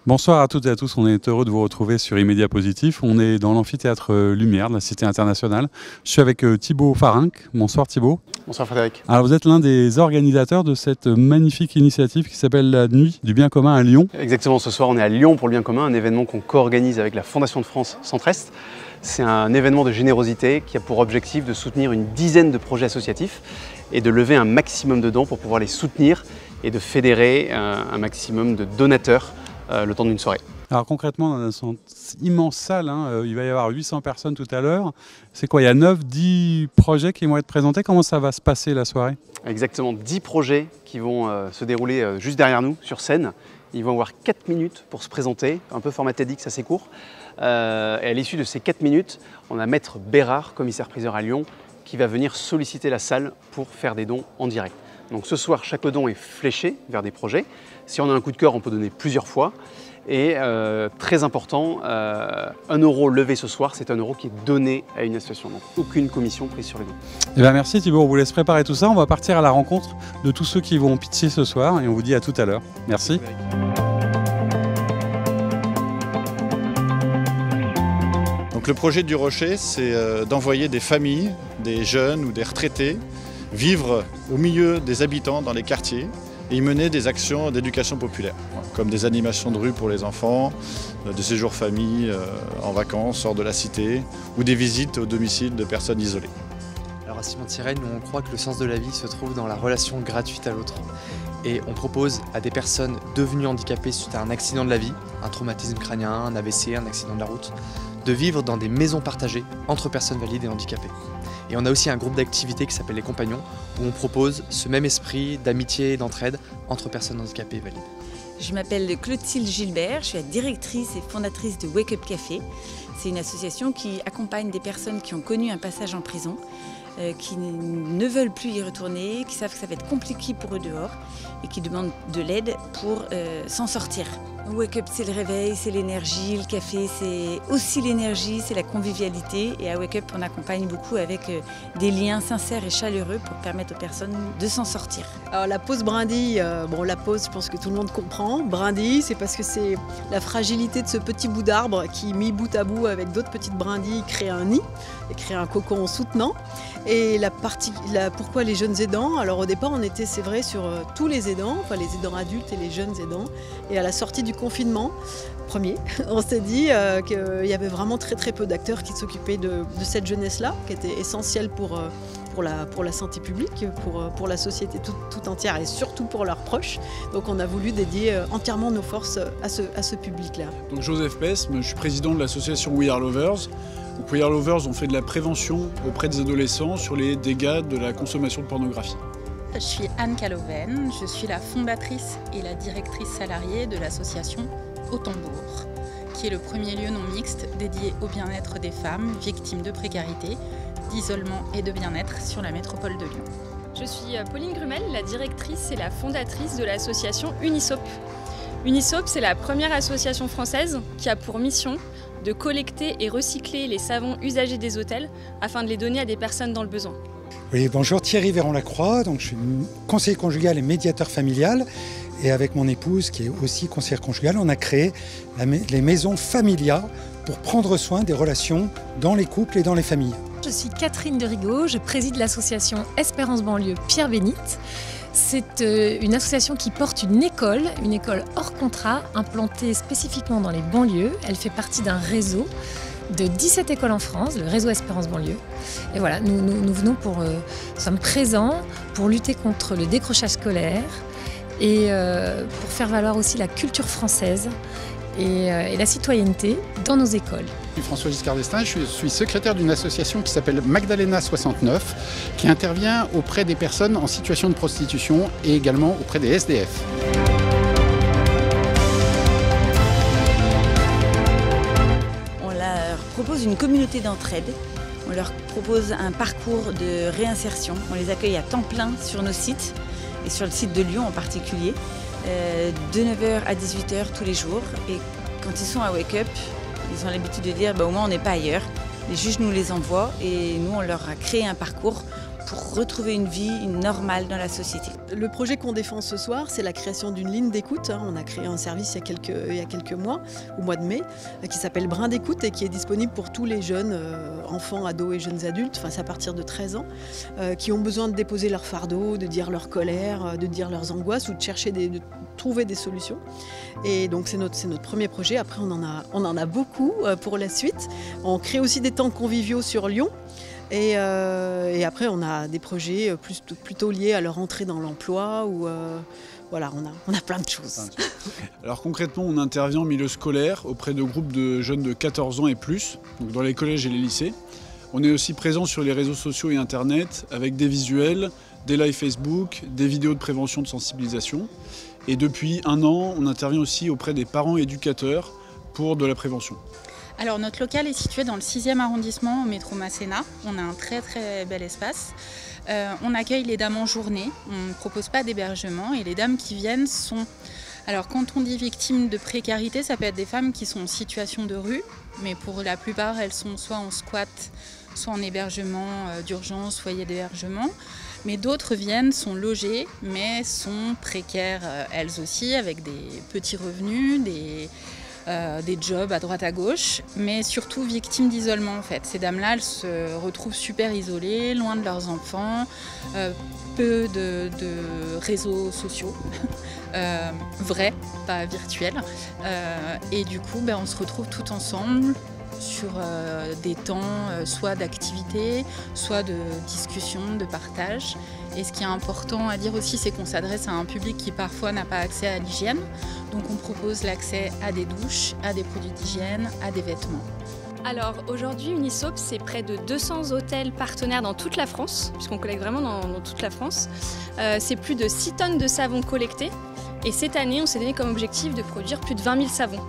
Bonsoir à toutes et à tous, on est heureux de vous retrouver sur Immédiat Positif. On est dans l'amphithéâtre Lumière de la Cité Internationale. Je suis avec Thibaut Farinck. Bonsoir Thibaut. Bonsoir Frédéric. Alors vous êtes l'un des organisateurs de cette magnifique initiative qui s'appelle la Nuit du Bien Commun à Lyon. Exactement, ce soir on est à Lyon pour le Bien Commun, un événement qu'on co-organise avec la Fondation de France Centre-Est. C'est un événement de générosité qui a pour objectif de soutenir une dizaine de projets associatifs et de lever un maximum de dons pour pouvoir les soutenir et de fédérer un maximum de donateurs le temps d'une soirée. Alors concrètement, dans cette immense salle, il va y avoir 800 personnes tout à l'heure. C'est quoi, il y a 9-10 projets qui vont être présentés. Comment ça va se passer la soirée? Exactement, 10 projets qui vont se dérouler juste derrière nous, sur scène. Ils vont avoir 4 minutes pour se présenter, un peu format TEDx assez court. Et à l'issue de ces 4 minutes, on a Maître Bérard, commissaire-priseur à Lyon, qui va venir solliciter la salle pour faire des dons en direct. Donc ce soir, chaque don est fléché vers des projets. Si on a un coup de cœur, on peut donner plusieurs fois. Et très important, 1 euro levé ce soir, c'est 1 euro qui est donné à une association. Donc aucune commission prise sur les dons. Eh bien, merci Thibaut, on vous laisse préparer tout ça. On va partir à la rencontre de tous ceux qui vont pitcher ce soir et on vous dit à tout à l'heure. Merci. Donc le projet du Rocher, c'est d'envoyer des familles, des jeunes ou des retraités vivre au milieu des habitants dans les quartiers et y mener des actions d'éducation populaire, comme des animations de rue pour les enfants, des séjours famille en vacances hors de la cité ou des visites au domicile de personnes isolées. Alors à Simon-de-Sirène, nous on croit que le sens de la vie se trouve dans la relation gratuite à l'autre. Et on propose à des personnes devenues handicapées suite à un accident de la vie, un traumatisme crânien, un AVC, un accident de la route, de vivre dans des maisons partagées entre personnes valides et handicapées. Et on a aussi un groupe d'activités qui s'appelle les Compagnons, où on propose ce même esprit d'amitié et d'entraide entre personnes handicapées et valides. Je m'appelle Clotilde Gilbert, je suis la directrice et fondatrice de Wake Up Café. C'est une association qui accompagne des personnes qui ont connu un passage en prison, qui ne veulent plus y retourner, qui savent que ça va être compliqué pour eux dehors et qui demandent de l'aide pour s'en sortir. Wake Up, c'est le réveil, c'est l'énergie, le café, c'est aussi l'énergie, c'est la convivialité. Et à Wake Up, on accompagne beaucoup avec des liens sincères et chaleureux pour permettre aux personnes de s'en sortir. Alors la pause brindille, la pause, je pense que tout le monde comprend. Brindille, c'est parce que c'est la fragilité de ce petit bout d'arbre qui, mis bout à bout avec d'autres petites brindilles, crée un nid et crée un cocon soutenant. Et pourquoi les jeunes aidants? Alors au départ, on était, c'est vrai, sur tous les aidants, enfin les aidants adultes et les jeunes aidants. Et à la sortie du confinement, on s'est dit qu'il y avait vraiment très peu d'acteurs qui s'occupaient de cette jeunesse-là, qui était essentielle pour la santé publique, pour la société tout entière et surtout pour leurs proches. Donc on a voulu dédier entièrement nos forces à ce public-là. Donc Joseph Pesme, je suis président de l'association We Are Lovers. Donc We Are Lovers, on fait de la prévention auprès des adolescents sur les dégâts de la consommation de pornographie. Je suis Anne Caloven, je suis la fondatrice et la directrice salariée de l'association Au Tambour, qui est le premier lieu non mixte dédié au bien-être des femmes victimes de précarité, d'isolement et de bien-être sur la métropole de Lyon. Je suis Pauline Grumel, la directrice et la fondatrice de l'association Unisop. Unisop, c'est la première association française qui a pour mission de collecter et recycler les savons usagés des hôtels afin de les donner à des personnes dans le besoin. Oui, bonjour, Thierry Véron-Lacroix, donc je suis conseiller conjugal et médiateur familial. Et avec mon épouse, qui est aussi conseillère conjugale, on a créé les maisons Familia pour prendre soin des relations dans les couples et dans les familles. Je suis Catherine de Rigaud, je préside l'association Espérance Banlieue Pierre Bénite. C'est une association qui porte une école hors contrat, implantée spécifiquement dans les banlieues. Elle fait partie d'un réseau de 17 écoles en France, le réseau Espérance Banlieue. Et voilà, nous venons nous sommes présents pour lutter contre le décrochage scolaire et pour faire valoir aussi la culture française et la citoyenneté dans nos écoles. Je suis François Giscard d'Estaing, je suis secrétaire d'une association qui s'appelle Magdalena 69, qui intervient auprès des personnes en situation de prostitution et également auprès des SDF. On leur propose une communauté d'entraide, on leur propose un parcours de réinsertion, on les accueille à temps plein sur nos sites et sur le site de Lyon en particulier, de 9h à 18h tous les jours. Et quand ils sont à Wake Up, ils ont l'habitude de dire au moins on n'est pas ailleurs. Les juges nous les envoient et nous on leur a créé un parcours pour retrouver une vie normale dans la société. Le projet qu'on défend ce soir, c'est la création d'une ligne d'écoute. On a créé un service il y a quelques mois, au mois de mai, qui s'appelle Brin d'écoute et qui est disponible pour tous les jeunes enfants, ados et jeunes adultes, enfin c'est à partir de 13 ans, qui ont besoin de déposer leur fardeau, de dire leur colère, de dire leurs angoisses ou de chercher de trouver des solutions. Et donc c'est notre premier projet. Après on en a beaucoup pour la suite. On crée aussi des temps conviviaux sur Lyon. Et après on a des projets plutôt liés à leur entrée dans l'emploi ou voilà, on a plein de choses. Alors concrètement, on intervient en milieu scolaire auprès de groupes de jeunes de 14 ans et plus, donc dans les collèges et les lycées. On est aussi présent sur les réseaux sociaux et Internet avec des visuels, des lives Facebook, des vidéos de prévention de sensibilisation. Et depuis 1 an, on intervient aussi auprès des parents éducateurs pour de la prévention. Alors notre local est situé dans le 6e arrondissement au métro Masséna. On a un très très bel espace. On accueille les dames en journée, on ne propose pas d'hébergement et les dames qui viennent sont... Alors quand on dit victimes de précarité, ça peut être des femmes qui sont en situation de rue, mais pour la plupart elles sont soit en squat, soit en hébergement d'urgence, foyer d'hébergement. Mais d'autres viennent, sont logées, mais sont précaires elles aussi, avec des petits revenus, des jobs à droite à gauche, mais surtout victimes d'isolement en fait. Ces dames-là, elles se retrouvent super isolées, loin de leurs enfants, peu de réseaux sociaux, vrais, pas virtuels. Et du coup, on se retrouve tout ensemble sur des temps soit d'activité, soit de discussion, de partage. Et ce qui est important à dire aussi, c'est qu'on s'adresse à un public qui parfois n'a pas accès à l'hygiène. Donc on propose l'accès à des douches, à des produits d'hygiène, à des vêtements. Alors aujourd'hui, Unisop, c'est près de 200 hôtels partenaires dans toute la France, puisqu'on collecte vraiment dans toute la France. C'est plus de 6 tonnes de savon collectés. Et cette année, on s'est donné comme objectif de produire plus de 20 000 savons.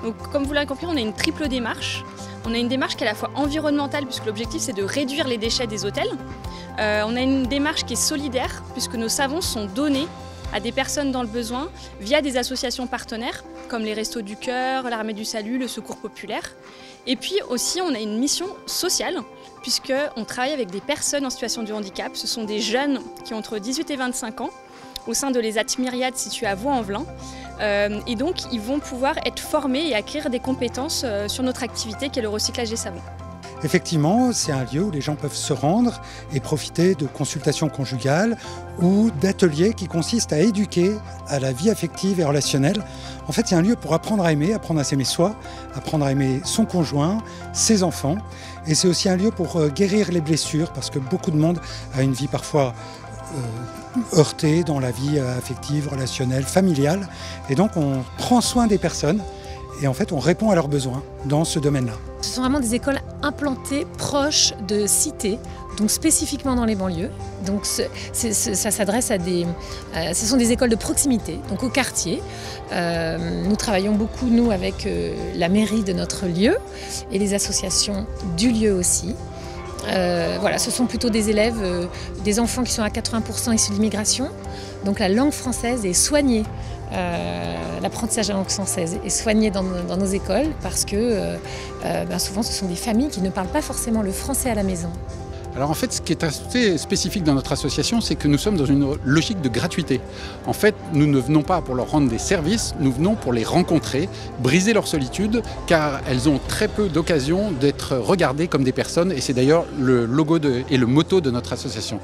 Donc comme vous l'avez compris, on a une triple démarche. On a une démarche qui est à la fois environnementale, puisque l'objectif c'est de réduire les déchets des hôtels. On a une démarche qui est solidaire, puisque nos savons sont donnés à des personnes dans le besoin via des associations partenaires, comme les Restos du Cœur, l'Armée du Salut, le Secours Populaire. Et puis aussi, on a une mission sociale, puisqu'on travaille avec des personnes en situation de handicap. Ce sont des jeunes qui ont entre 18 et 25 ans, au sein de l'ESAT Myriade situé à Vaux-en-Velin. Et donc, ils vont pouvoir être formés et acquérir des compétences sur notre activité qui est le recyclage des savons. Effectivement, c'est un lieu où les gens peuvent se rendre et profiter de consultations conjugales ou d'ateliers qui consistent à éduquer à la vie affective et relationnelle. En fait, c'est un lieu pour apprendre à s'aimer soi, apprendre à aimer son conjoint, ses enfants. Et c'est aussi un lieu pour guérir les blessures, parce que beaucoup de monde a une vie parfois heurtée dans la vie affective, relationnelle, familiale. Et donc, on prend soin des personnes et en fait, on répond à leurs besoins dans ce domaine-là. Ce sont vraiment des écoles implantées proches de cités, donc spécifiquement dans les banlieues. Donc ça s'adresse à ce sont des écoles de proximité, donc au quartier. Nous travaillons beaucoup, nous, avec la mairie de notre lieu et les associations du lieu aussi. Voilà, ce sont plutôt des élèves, des enfants qui sont à 80% issus de l'immigration. Donc la langue française est soignée. L'apprentissage de la langue française est soigné dans nos écoles parce que souvent ce sont des familles qui ne parlent pas forcément le français à la maison. Alors en fait, ce qui est assez spécifique dans notre association, c'est que nous sommes dans une logique de gratuité. En fait, nous ne venons pas pour leur rendre des services, nous venons pour les rencontrer, briser leur solitude, car elles ont très peu d'occasion d'être regardées comme des personnes, et c'est d'ailleurs le logo et le motto de notre association.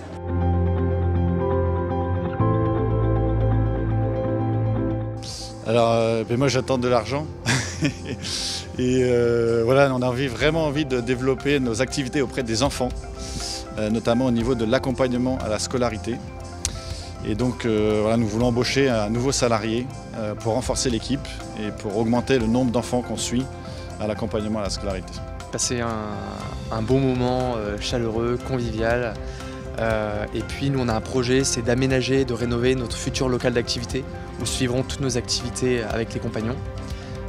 Alors, moi j'attends de l'argent et voilà, on a vraiment envie de développer nos activités auprès des enfants, notamment au niveau de l'accompagnement à la scolarité. Et donc voilà, nous voulons embaucher un nouveau salarié pour renforcer l'équipe et pour augmenter le nombre d'enfants qu'on suit à l'accompagnement à la scolarité. Passer un bon moment chaleureux, convivial. Et puis nous on a un projet, c'est d'aménager et de rénover notre futur local d'activité où suivront toutes nos activités avec les compagnons.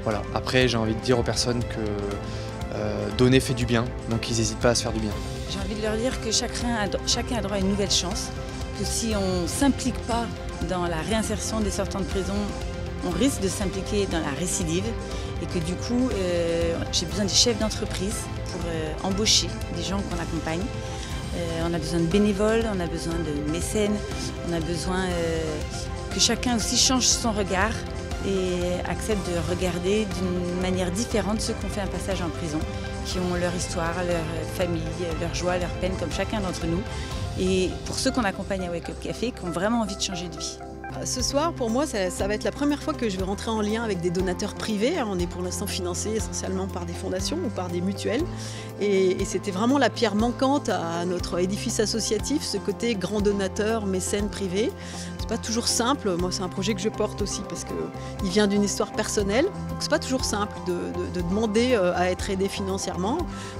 Voilà. Après j'ai envie de dire aux personnes que donner fait du bien, donc ils n'hésitent pas à se faire du bien. J'ai envie de leur dire que chacun a droit à une nouvelle chance, que si on ne s'implique pas dans la réinsertion des sortants de prison, on risque de s'impliquer dans la récidive et que du coup j'ai besoin des chefs d'entreprise pour embaucher des gens qu'on accompagne. On a besoin de bénévoles, on a besoin de mécènes, on a besoin que chacun aussi change son regard et accepte de regarder d'une manière différente ceux qui ont fait un passage en prison, qui ont leur histoire, leur famille, leur joie, leur peine, comme chacun d'entre nous. Et pour ceux qu'on accompagne à Wake Up Café, qui ont vraiment envie de changer de vie. Ce soir, pour moi, ça va être la première fois que je vais rentrer en lien avec des donateurs privés. On est pour l'instant financé essentiellement par des fondations ou par des mutuelles. Et c'était vraiment la pierre manquante à notre édifice associatif, ce côté grand donateur, mécène privé. C'est pas toujours simple. Moi, c'est un projet que je porte aussi parce qu'il vient d'une histoire personnelle. Donc, c'est pas toujours simple de demander à être aidé financièrement.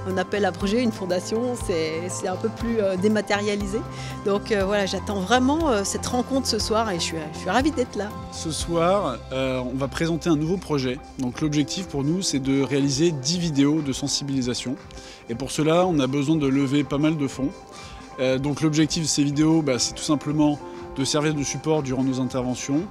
Un appel à projet, une fondation, c'est un peu plus dématérialisé. Donc voilà, j'attends vraiment cette rencontre ce soir et je suis ravie d'être là. Ce soir, on va présenter un nouveau projet. Donc l'objectif pour nous, c'est de réaliser 10 vidéos de sensibilisation. Et pour cela, on a besoin de lever pas mal de fonds. Donc l'objectif de ces vidéos, c'est tout simplement de servir de support durant nos interventions.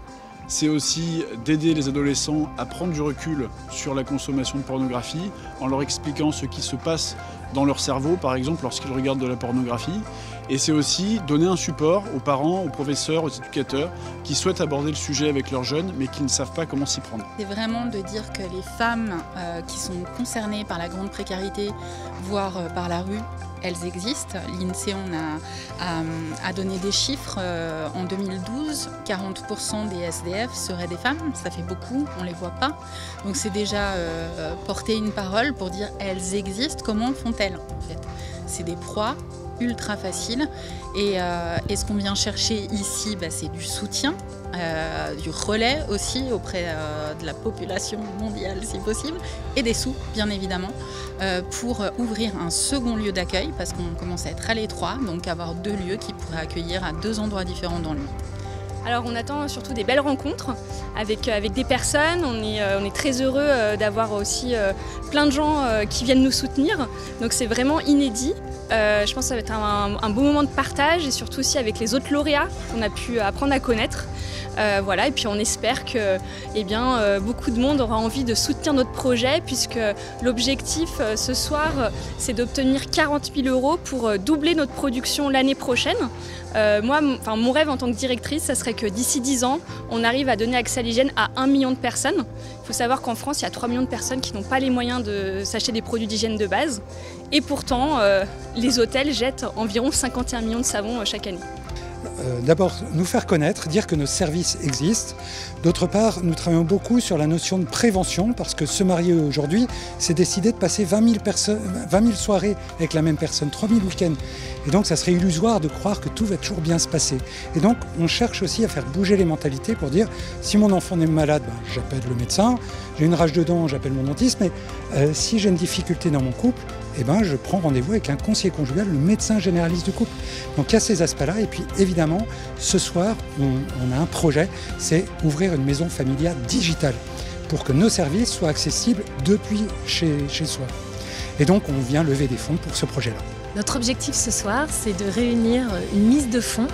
C'est aussi d'aider les adolescents à prendre du recul sur la consommation de pornographie en leur expliquant ce qui se passe dans leur cerveau, par exemple, lorsqu'ils regardent de la pornographie. Et c'est aussi donner un support aux parents, aux professeurs, aux éducateurs qui souhaitent aborder le sujet avec leurs jeunes mais qui ne savent pas comment s'y prendre. C'est vraiment de dire que les femmes qui sont concernées par la grande précarité, voire par la rue, elles existent. L'INSEE a donné des chiffres. En 2012, 40% des SDF seraient des femmes. Ça fait beaucoup, on ne les voit pas. Donc c'est déjà porter une parole pour dire elles existent. Comment font-elles en fait? C'est des proies ultra faciles. Et ce qu'on vient chercher ici, c'est du soutien, du relais aussi auprès de la population mondiale si possible, et des sous bien évidemment, pour ouvrir un second lieu d'accueil parce qu'on commence à être à l'étroit, donc avoir 2 lieux qui pourraient accueillir à 2 endroits différents dans le monde. Alors on attend surtout des belles rencontres avec des personnes, on est très heureux d'avoir aussi plein de gens qui viennent nous soutenir, donc c'est vraiment inédit. Je pense que ça va être un beau moment de partage et surtout aussi avec les autres lauréats qu'on a pu apprendre à connaître. Voilà, et puis on espère que beaucoup de monde aura envie de soutenir notre projet puisque l'objectif ce soir c'est d'obtenir 40 000 € pour doubler notre production l'année prochaine. Moi, mon rêve en tant que directrice, ça serait que d'ici 10 ans, on arrive à donner accès à l'hygiène à 1 million de personnes. Il faut savoir qu'en France, il y a 3 millions de personnes qui n'ont pas les moyens de s'acheter des produits d'hygiène de base. Et pourtant, les hôtels jettent environ 51 millions de savons chaque année. D'abord, nous faire connaître, dire que nos services existent. D'autre part, nous travaillons beaucoup sur la notion de prévention parce que se marier aujourd'hui, c'est décider de passer 20 000 soirées avec la même personne, 3 000 week-ends. Et donc, ça serait illusoire de croire que tout va toujours bien se passer. Et donc, on cherche aussi à faire bouger les mentalités pour dire si mon enfant est malade, j'appelle le médecin. J'ai une rage de dents, j'appelle mon dentiste. Mais si j'ai une difficulté dans mon couple, je prends rendez-vous avec un conseiller conjugal, le médecin généraliste du couple. Donc il y a ces aspects-là. Et puis évidemment, ce soir, on a un projet, c'est ouvrir une maison familiale digitale pour que nos services soient accessibles depuis chez soi. Et donc on vient lever des fonds pour ce projet-là. Notre objectif ce soir, c'est de réunir une mise de fonds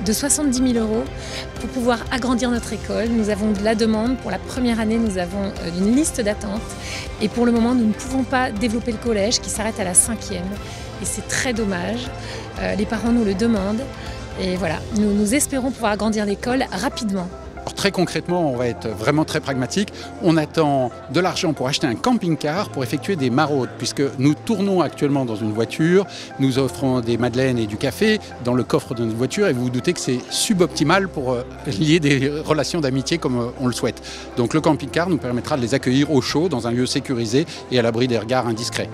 de 70 000 € pour pouvoir agrandir notre école. Nous avons de la demande. Pour la première année, nous avons une liste d'attente. Et pour le moment, nous ne pouvons pas développer le collège qui s'arrête à la 5e. Et c'est très dommage. Les parents nous le demandent. Et voilà, nous espérons pouvoir agrandir l'école rapidement. Alors, très concrètement, on va être vraiment très pragmatique. On attend de l'argent pour acheter un camping-car pour effectuer des maraudes, puisque nous tournons actuellement dans une voiture, nous offrons des madeleines et du café dans le coffre de notre voiture, et vous vous doutez que c'est suboptimal pour lier des relations d'amitié comme on le souhaite. Donc le camping-car nous permettra de les accueillir au chaud, dans un lieu sécurisé et à l'abri des regards indiscrets.